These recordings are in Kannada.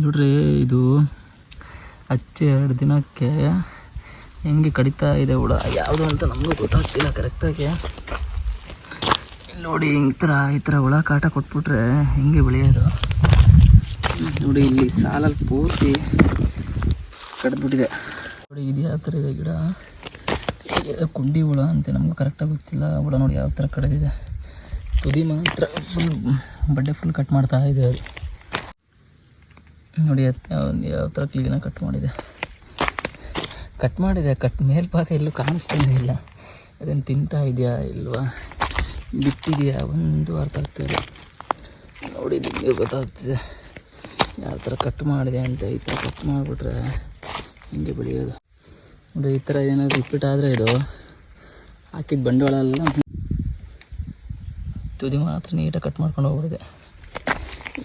ನೋಡ್ರಿ, ಇದು ಹಚ್ಚಿ 2 ದಿನಕ್ಕೆ ಹೆಂಗೆ ಕಡಿತಾ ಇದೆ ಹುಳ, ಯಾವುದು ಅಂತ ನಮಗೂ ಗೊತ್ತಾಗ್ತಿಲ್ಲ ಕರೆಕ್ಟಾಗಿ. ನೋಡಿ ಈ ಥರ ಹುಳ ಕಾಟ ಕೊಟ್ಬಿಟ್ರೆ ಹೆಂಗೆ ಬೆಳೆಯೋದು ನೋಡಿ. ಇಲ್ಲಿ ಸಾಲಲ್ಲಿ ಪೂರ್ತಿ ಕಡ್ದ್ಬಿಟ್ಟಿದೆ ನೋಡಿ. ಇದು ಯಾವ ಥರ ಇದೆ ಗಿಡ, ಕುಂಡಿ ಹುಳ ಅಂತ ನಮಗೂ ಕರೆಕ್ಟಾಗಿ ಗೊತ್ತಿಲ್ಲ. ಹುಳ ನೋಡಿ ಯಾವ ಥರ ಕಡಿದಿದೆ. ತುದಿ ಮಾತ್ರ ಬಡ್ಡೆ ಫುಲ್ ಕಟ್ ಮಾಡ್ತಾ ಇದೆ ಅದು ನೋಡಿ. ಯಾವ ಥರ ಕ್ಲೀನಾಗಿ ಕಟ್ ಮಾಡಿದೆ. ಮೇಲ್ಭಾಗ ಎಲ್ಲೂ ಕಾಣಿಸ್ತಾನೆ ಇಲ್ಲ. ಅದನ್ನು ತಿಂತಾ ಇದೆಯಾ ಇಲ್ವಾ, ಬಿಟ್ಟಿದೆಯಾ, ಒಂದು ಅರ್ಥ ಆಗ್ತಾಯಿಲ್ಲ ನೋಡಿ. ನಿಮಗೆ ಗೊತ್ತಾಗ್ತಿದೆ ಯಾವ ಥರ ಕಟ್ ಮಾಡಿದೆ ಅಂತ. ಈ ಥರ ಕಟ್ ಮಾಡಿಬಿಟ್ರೆ ಹಿಂಗೆ ಬೆಳೆಯೋದು ನೋಡಿ. ಈ ಥರ ಏನಾದರೂ ರಿಪೀಟ್ ಆದರೆ ಇದು ಹಾಕಿದ ಬಂಡವಾಳ ಎಲ್ಲ ತುದಿ ಮಾತ್ರ ನೀಟಾಗಿ ಕಟ್ ಮಾಡ್ಕೊಂಡು ಹೋಗ್ಬಿಟ್ಟಿದೆ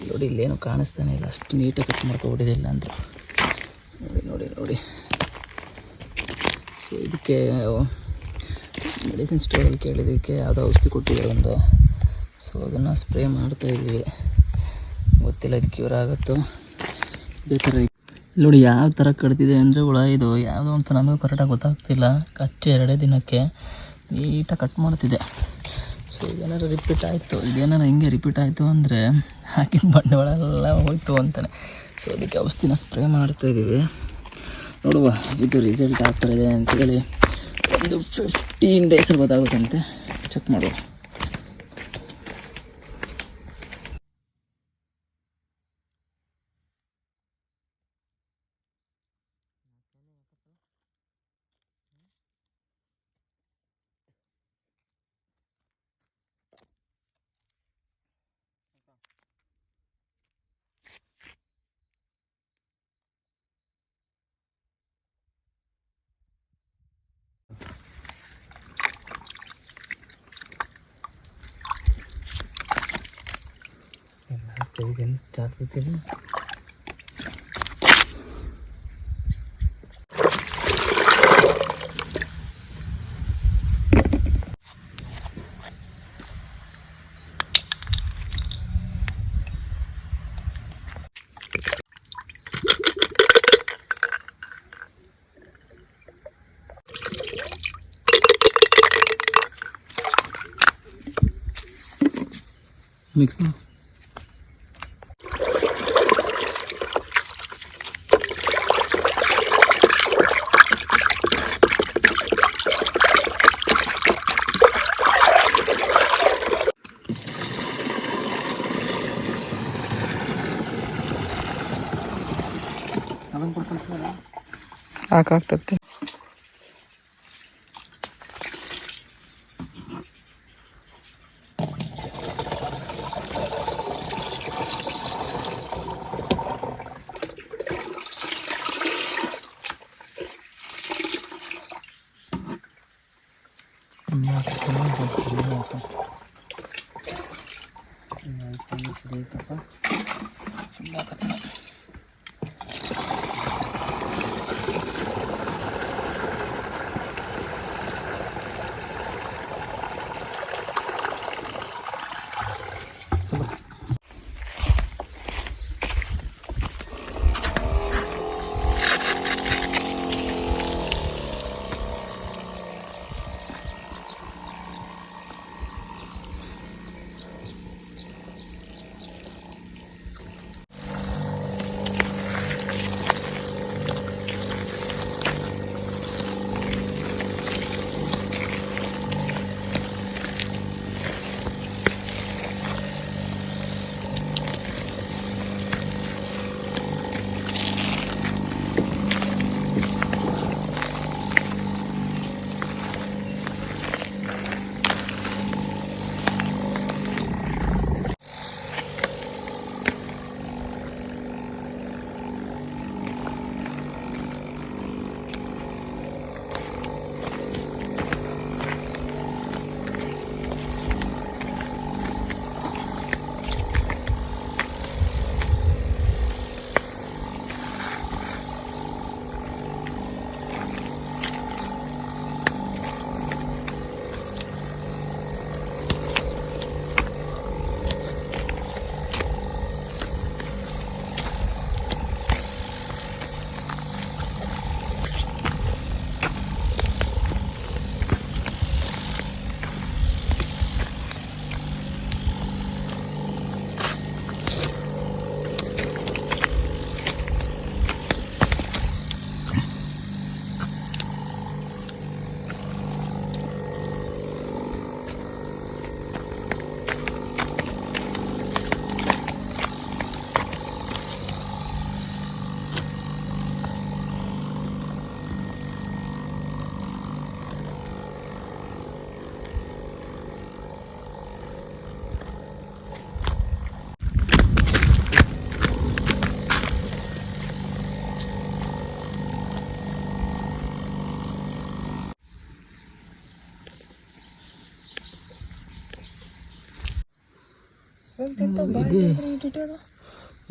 ನೋಡಿ. ಇಲ್ಲೇನು ಕಾಣಿಸ್ತಾನೆ ಇಲ್ಲ, ಅಷ್ಟು ನೀಟಾಗಿ ಕಟ್ ಮಾಡ್ಕೊಬಿಟ್ಟಿದೆ ಇಲ್ಲ ಅಂದ್ರೆ ನೋಡಿ. ಸೊ ಇದಕ್ಕೆ ಮೆಡಿಸಿನ್ ಸ್ಟೋರಲ್ಲಿ ಕೇಳಿದ್ದಕ್ಕೆ ಯಾವುದೋ ಔಷಧಿ ಕೊಟ್ಟಿದ್ದಾರೆ ಒಂದು. ಸೊ ಅದನ್ನು ಸ್ಪ್ರೇ ಮಾಡ್ತಾಯಿದ್ವಿ, ಗೊತ್ತಿಲ್ಲ ಇದು ಕ್ಯೂರ್ ಆಗುತ್ತೋ. ಇದೇ ಥರ ನೋಡಿ ಯಾವ ಥರ ಕಡ್ದಿದೆ ಅಂದರೆ ಹುಳ. ಇದು ಯಾವುದೋ ಅಂತ ನಮಗೂ ಕರೆಕ್ಟಾಗಿ ಗೊತ್ತಾಗ್ತಿಲ್ಲ. ಹಚ್ಚಿ 2 ದಿನಕ್ಕೆ ನೀಟಾಗಿ ಕಟ್ ಮಾಡ್ತಿದೆ. ಸೊ ಇದೇನಾದ್ರು ರಿಪೀಟ್ ಆಯಿತು, ಹಿಂಗೆ ರಿಪೀಟ್ ಆಯಿತು ಅಂದರೆ ಹಾಕಿದ ಬಂಡವಾಳ ಎಲ್ಲ ಹೋಯ್ತು ಅಂತಾನೆ. ಸೊ ಅದಕ್ಕೆ ಔಷಧಿನ ಸ್ಪ್ರೇ ಮಾಡ್ತಾಯಿದ್ದೀವಿ. ನೋಡುವ ಇದು ರಿಸಲ್ಟ್ ಆ ಥರ ಇದೆ ಅಂತೇಳಿ. ಒಂದು 15 ಡೇಸಲ್ಲಿ ಗೊತ್ತಾಗುತ್ತಂತೆ, ಚೆಕ್ ಮಾಡುವ. ಚಾರ್ತಿದ್ದೀನಿ ಮಿಕ್ಸ್ ಮಾಡಿ. ಹಾಕಾಗ್ತದೆ.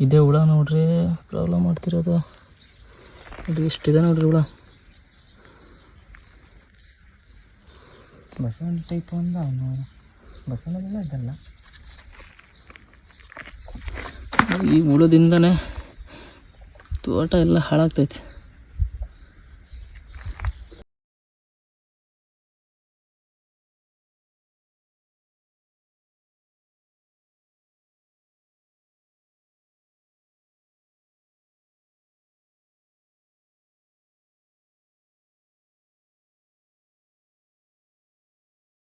ಇದೇ ಹುಳ ನೋಡ್ರಿ ಪ್ರಾಬ್ಲಮ್ ಮಾಡ್ತಿರೋದು. ನೋಡ್ರಿ ಎಷ್ಟಿದೆ ನೋಡ್ರಿ ಹುಳ. ಬಸವಣ್ಣ ಟೈಪ್ ಒಂದು ಅವನು ಬಸವಣ್ಣದೆಲ್ಲ ಇದಲ್ಲ. ಈ ಹುಳದಿಂದನೇ ತೋಟ ಎಲ್ಲ ಹಾಳಾಗ್ತೈತೆ.